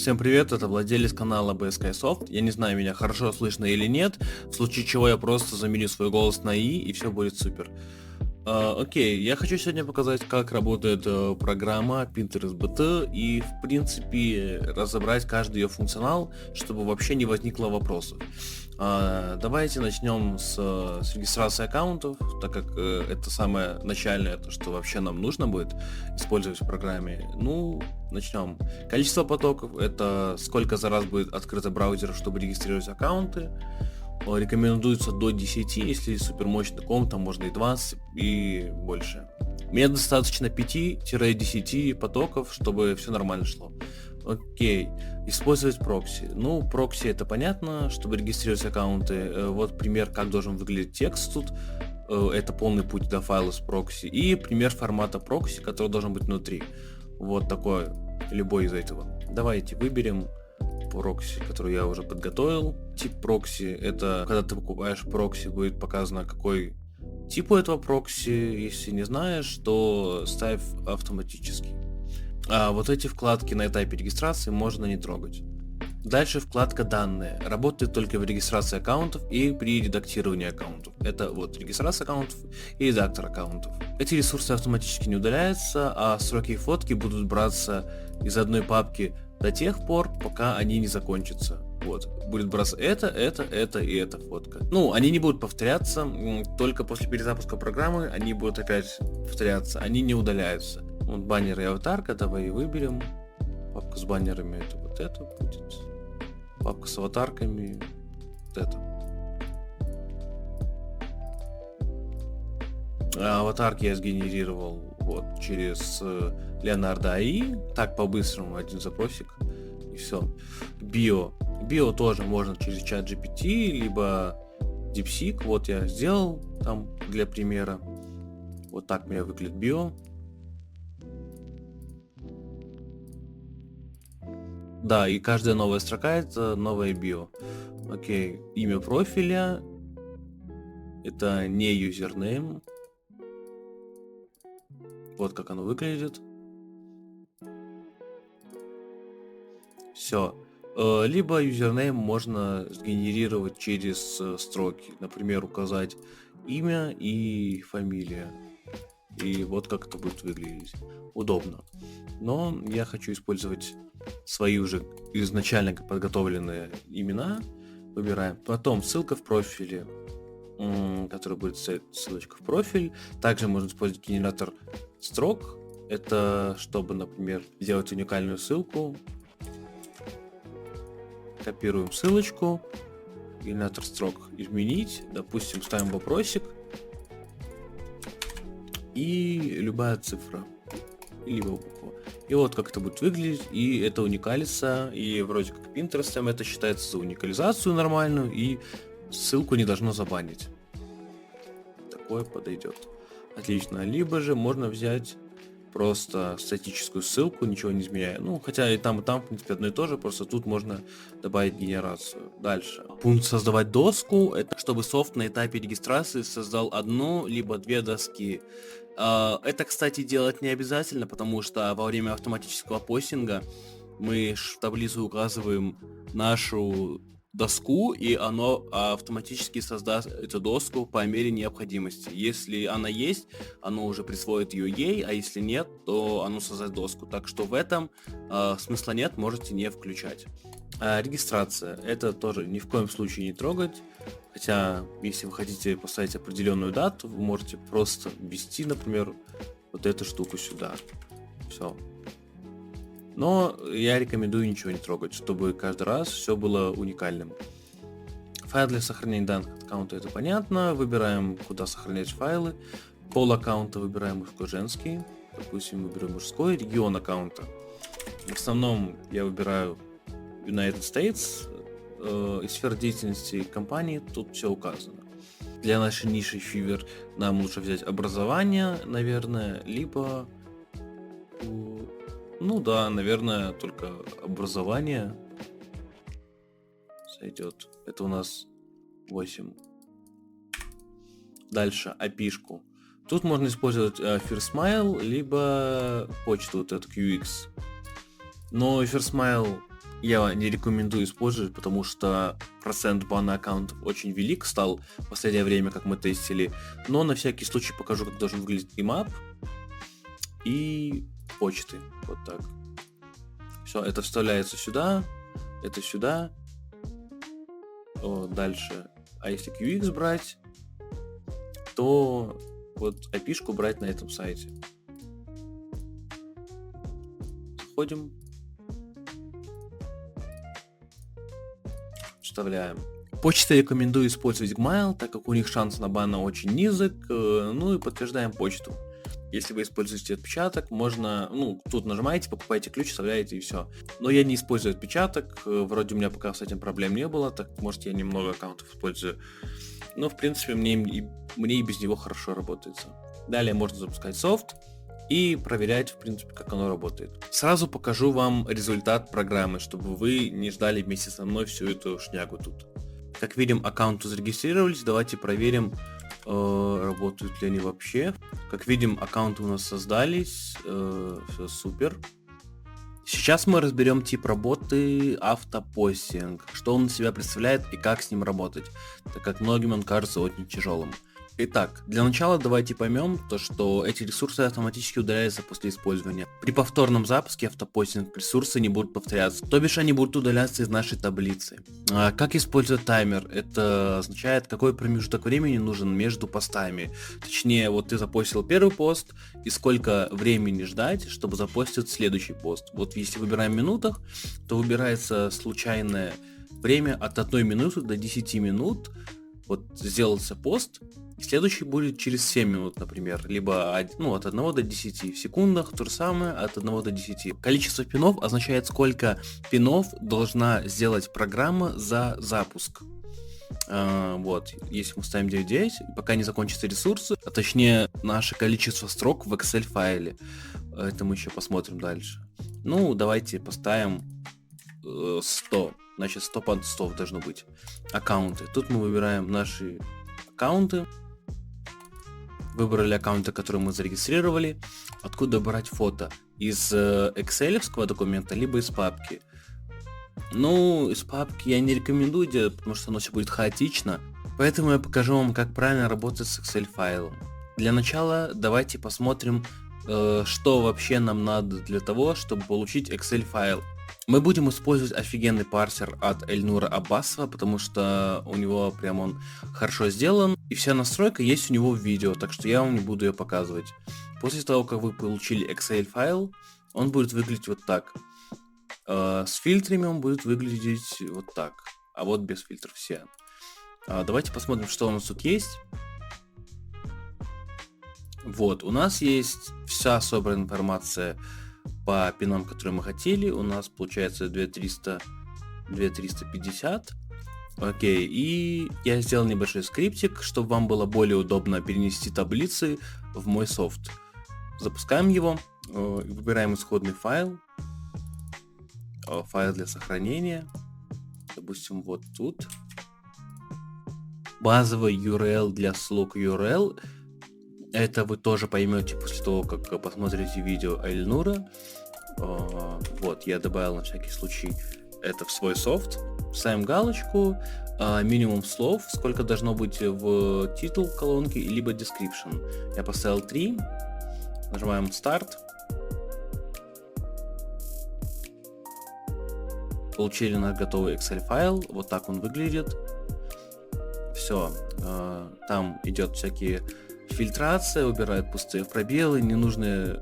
Всем привет, это владелец канала BSK Soft. Я не знаю, меня хорошо слышно или нет, в случае чего я просто заменю свой голос на и все будет супер. Окей, я хочу сегодня показать, как работает программа Pinterest BT и, в принципе, разобрать каждый ее функционал, чтобы вообще не возникло вопросов. Давайте начнем с регистрации аккаунтов, так как это самое начальное, то, что вообще нам нужно будет использовать в программе. Ну, начнем. Количество потоков — это сколько за раз будет открыто браузер, чтобы регистрировать аккаунты. Рекомендуется до 10, если супермощный комп, там можно и 20 и больше. Мне достаточно 5-10 потоков, чтобы все нормально шло. Окей, использовать прокси. Ну, прокси это понятно, чтобы регистрировать аккаунты. Вот пример, как должен выглядеть текст тут. Это полный путь до файла с прокси. И пример формата прокси, который должен быть внутри. Вот такой, любой из этого. Давайте выберем прокси, который я уже подготовил. Тип прокси — это когда ты покупаешь прокси, будет показано, какой тип у этого прокси. Если не знаешь, то ставь автоматически. А вот эти вкладки на этапе регистрации можно не трогать. Дальше вкладка «Данные». Работает только в регистрации аккаунтов и при редактировании аккаунтов. Это вот регистрация аккаунтов и редактор аккаунтов. Эти ресурсы автоматически не удаляются, а строки и фотки будут браться из одной папки до тех пор, пока они не закончатся. Вот, будет браться это и эта фотка. Ну, они не будут повторяться, только после перезапуска программы они будут опять повторяться, они не удаляются. Вот баннеры и аватарка, давай выберем. Папка с баннерами — это вот это будет. Папка с аватарками — вот это. А аватарки я сгенерировал вот через Leonardo AI. Так, по-быстрому один запросик и все. Био тоже можно через чат GPT, либо DeepSeek. Вот я сделал там для примера. Вот так у меня выглядит био. Да, и каждая новая строка — это новое био. Окей, имя профиля — это не юзернейм. Вот как оно выглядит. Все. Либо юзернейм можно сгенерировать через строки. Например, указать имя и фамилия. И вот как это будет выглядеть. Удобно. Но я хочу использовать свои уже изначально подготовленные имена. Выбираем. Потом ссылка в профиле, который будет ссылочка в профиль. Также можно использовать генератор строк. Это чтобы, например, сделать уникальную ссылку. Копируем ссылочку. Генератор строк изменить. Допустим, ставим вопросик. И любая цифра. Либо буква. И вот как это будет выглядеть. И это уникалится. И вроде как Pinterest это считается за уникализацию нормальную. И ссылку не должно забанить. Такое подойдет. Отлично. Либо же можно взять просто статическую ссылку, ничего не изменяя. Ну, хотя и там, в принципе, одно и то же, просто тут можно добавить генерацию. Дальше. Пункт «Создавать доску» — это чтобы софт на этапе регистрации создал одну либо две доски. Это, кстати, делать не обязательно, потому что во время автоматического постинга мы в таблицу указываем нашу доску, и оно автоматически создаст эту доску по мере необходимости. Если она есть, оно уже присвоит ее ей, а если нет, то оно создаст доску. Так что в этом смысла нет, можете не включать. Регистрация. Это тоже ни в коем случае не трогать. Хотя, если вы хотите поставить определенную дату, вы можете просто ввести, например, вот эту штуку сюда. Все. Но я рекомендую ничего не трогать, чтобы каждый раз все было уникальным. Файл для сохранения данных аккаунта — это понятно. Выбираем, куда сохранять файлы. Пол аккаунта выбираем мужской-женский. Допустим, выберем мужской. Регион аккаунта. В основном я выбираю United States. Из сфер деятельности компании тут все указано. Для нашей ниши Fiverr нам лучше взять образование, наверное, либо... Ну да, наверное, только образование сойдет. Это у нас 8. Дальше API-шку. Тут можно использовать FirstMail, либо почту, вот эту QX. Но FirstMail я не рекомендую использовать, потому что процент бана аккаунтов очень велик стал в последнее время, как мы тестили. Но на всякий случай покажу, как должен выглядеть имап и почты. Вот так. Все, это вставляется сюда, это сюда. Дальше. А если QX брать, то вот IP-шку брать на этом сайте. Заходим. Вставляем. Почту рекомендую использовать Gmail, так как у них шанс на бан очень низок. Ну и подтверждаем почту. Если вы используете отпечаток, можно, тут нажимаете, покупаете ключ, вставляете и все. Но я не использую отпечаток, вроде у меня пока с этим проблем не было, так может я немного аккаунтов использую. Но в принципе мне и без него хорошо работает. Далее можно запускать софт и проверять, в принципе, как оно работает. Сразу покажу вам результат программы, чтобы вы не ждали вместе со мной всю эту шнягу тут. Как видим, аккаунты зарегистрировались, давайте проверим, работают ли они вообще. Как видим, аккаунты у нас создались, все супер. Сейчас мы разберем тип работы автопостинг, что он из себя представляет и как с ним работать, так как многим он кажется очень тяжелым. Итак, для начала давайте поймем то, что эти ресурсы автоматически удаляются после использования. При повторном запуске автопостинг ресурсы не будут повторяться, то бишь они будут удаляться из нашей таблицы. Как использовать таймер? Это означает, какой промежуток времени нужен между постами. Точнее, вот ты запостил первый пост, и сколько времени ждать, чтобы запостить следующий пост. Вот если выбираем в минутах, то выбирается случайное время от 1 минуты до 10 минут. Вот сделался пост, и следующий будет через 7 минут, например, либо от 1 до 10. В секундах то же самое от 1 до 10. Количество пинов означает, сколько пинов должна сделать программа за запуск. Вот, если мы ставим 9.9, пока не закончатся ресурсы, а точнее наше количество строк в Excel файле. Это мы еще посмотрим дальше. Давайте поставим 100. Значит, 100 постов должно быть. Аккаунты. Тут мы выбираем наши аккаунты. Выбрали аккаунты, которые мы зарегистрировали. Откуда брать фото? Из Excel-овского документа, либо из папки. Из папки я не рекомендую делать, потому что оно все будет хаотично. Поэтому я покажу вам, как правильно работать с Excel-файлом. Для начала давайте посмотрим, что вообще нам надо для того, чтобы получить Excel-файл. Мы будем использовать офигенный парсер от Эльнура Аббасова, потому что у него прям он хорошо сделан, и вся настройка есть у него в видео, так что я вам не буду ее показывать. После того, как вы получили Excel файл, он будет выглядеть вот так. С фильтрами он будет выглядеть вот так, а вот без фильтров все. Давайте посмотрим, что у нас тут есть. Вот, у нас есть вся собранная информация по пинам, которые мы хотели. У нас получается 2300, 2350. Окей, и я сделал небольшой скриптик, чтобы вам было более удобно перенести таблицы в мой софт. Запускаем его, выбираем исходный файл, файл для сохранения, допустим, вот тут. Базовый URL для слуг URL. Это вы тоже поймете после того, как посмотрите видео Эльнура. Вот, я добавил на всякий случай это в свой софт. Ставим галочку, минимум слов, сколько должно быть в титул колонки, либо description. Я поставил 3. Нажимаем Start. Получили наш готовый Excel файл. Вот так он выглядит. Все. Там идет всякие фильтрация, убирает пустые пробелы, ненужные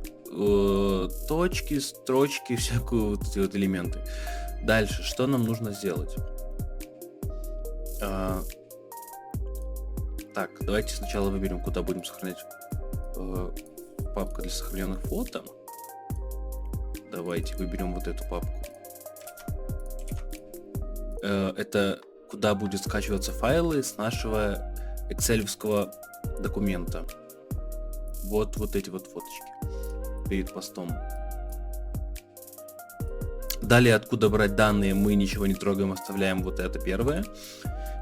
точки, строчки, всякие вот эти вот элементы. Дальше, что нам нужно сделать? Так, давайте сначала выберем, куда будем сохранять папку для сохраненных фото. Давайте выберем вот эту папку. Это куда будет скачиваться файлы с нашего Excel-овского документа. Вот эти вот фоточки перед постом. Далее, откуда брать данные, мы ничего не трогаем, оставляем вот это первое.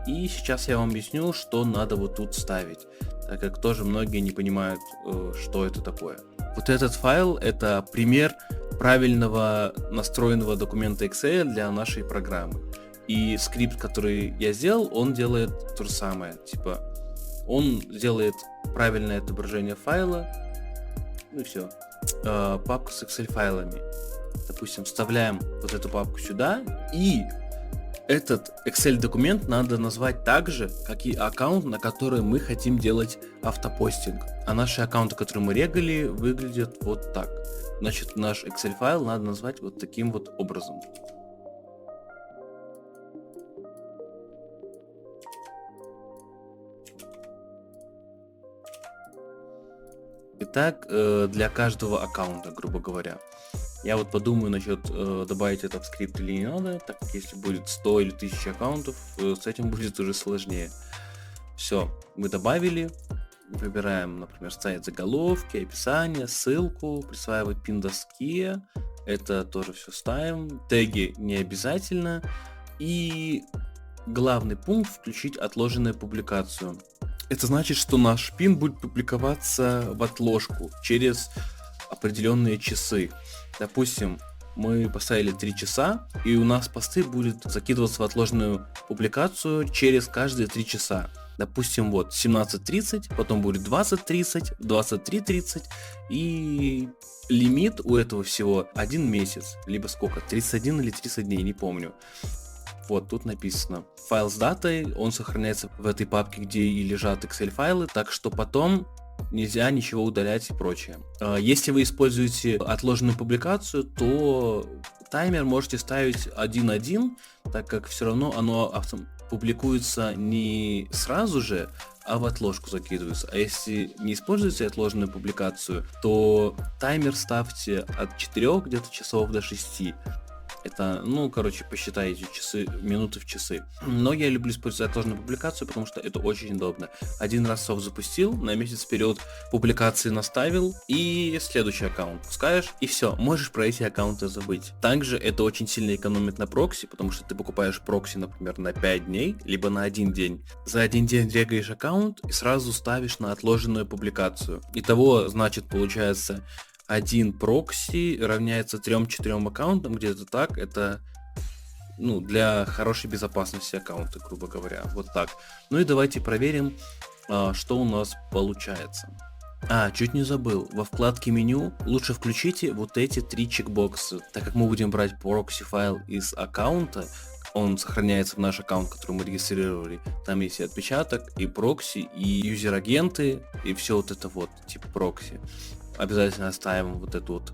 И сейчас я вам объясню, что надо вот тут ставить, так как тоже многие не понимают, что это такое. Вот этот файл — это пример правильного настроенного документа Excel для нашей программы. И скрипт, который я сделал, он делает то же самое. Типа, он делает правильное отображение файла. Ну и все. Папка с Excel файлами. Допустим, вставляем вот эту папку сюда, и этот Excel документ надо назвать так же, как и аккаунт, на который мы хотим делать автопостинг. А наши аккаунты, которые мы регали, выглядят вот так. Значит, наш Excel файл надо назвать вот таким вот образом. Итак, для каждого аккаунта, грубо говоря. Я вот подумаю насчет добавить это в скрипт или не надо, так как если будет 100 или 1000 аккаунтов, с этим будет уже сложнее. Все, мы добавили, выбираем, например, ставить заголовки, описание, ссылку, присваивать пин доске, это тоже все ставим, теги не обязательно, и главный пункт включить отложенную публикацию. Это значит, что наш пин будет публиковаться в отложку через определенные часы. Допустим, мы поставили 3 часа, и у нас посты будут закидываться в отложенную публикацию через каждые 3 часа. Допустим, вот 17:30, потом будет 20:30, 23:30, и лимит у этого всего 1 месяц, либо сколько, 31 или 30 дней, не помню. Вот тут написано. Файл с датой, он сохраняется в этой папке, где и лежат Excel файлы, так что потом нельзя ничего удалять и прочее. Если вы используете отложенную публикацию, то таймер можете ставить 1.1, так как все равно оно публикуется не сразу же, а в отложку закидывается. А если не используете отложенную публикацию, то таймер ставьте от 4 где-то часов до 6. Это, ну, короче, посчитайте часы, минуты в часы. Но я люблю использовать отложенную публикацию, потому что это очень удобно. Один раз софт запустил, на месяц вперед публикации наставил, и следующий аккаунт пускаешь, и все, можешь про эти аккаунты забыть. Также это очень сильно экономит на прокси, потому что ты покупаешь прокси, например, на 5 дней, либо на 1 день. За 1 день регаешь аккаунт и сразу ставишь на отложенную публикацию. Итого, значит, получается, 1 прокси равняется 3-4 аккаунтам, где-то так. Это, ну, для хорошей безопасности аккаунта, грубо говоря. Вот так. Ну и давайте проверим, что у нас получается. Чуть не забыл. Во вкладке меню лучше включите вот эти 3 чекбокса. Так как мы будем брать прокси файл из аккаунта, он сохраняется в наш аккаунт, который мы регистрировали. Там есть и отпечаток, и прокси, и юзер-агенты, и все вот это вот, типа прокси. Обязательно ставим вот этот вот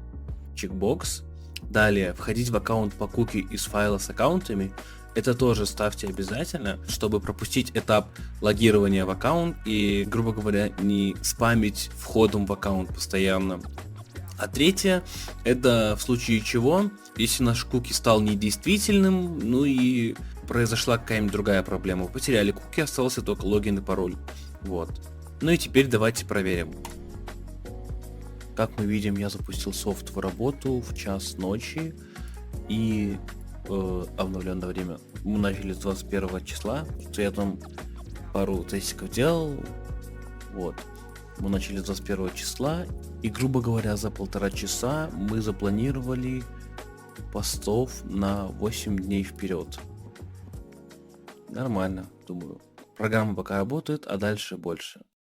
чекбокс. Далее, входить в аккаунт по куки из файла с аккаунтами. Это тоже ставьте обязательно, чтобы пропустить этап логирования в аккаунт и, грубо говоря, не спамить входом в аккаунт постоянно. А третье, это в случае чего, если наш куки стал недействительным, ну и произошла какая-нибудь другая проблема. Потеряли куки, остался только логин и пароль. Вот. Ну и теперь давайте проверим. Как мы видим, я запустил софт в работу в час ночи, и обновленное время мы начали с 21 числа, что я там пару тестиков делал. Вот. Мы начали с 21 числа, и, грубо говоря, за 1,5 часа мы запланировали постов на 8 дней вперед. Нормально, думаю. Программа пока работает, а дальше больше.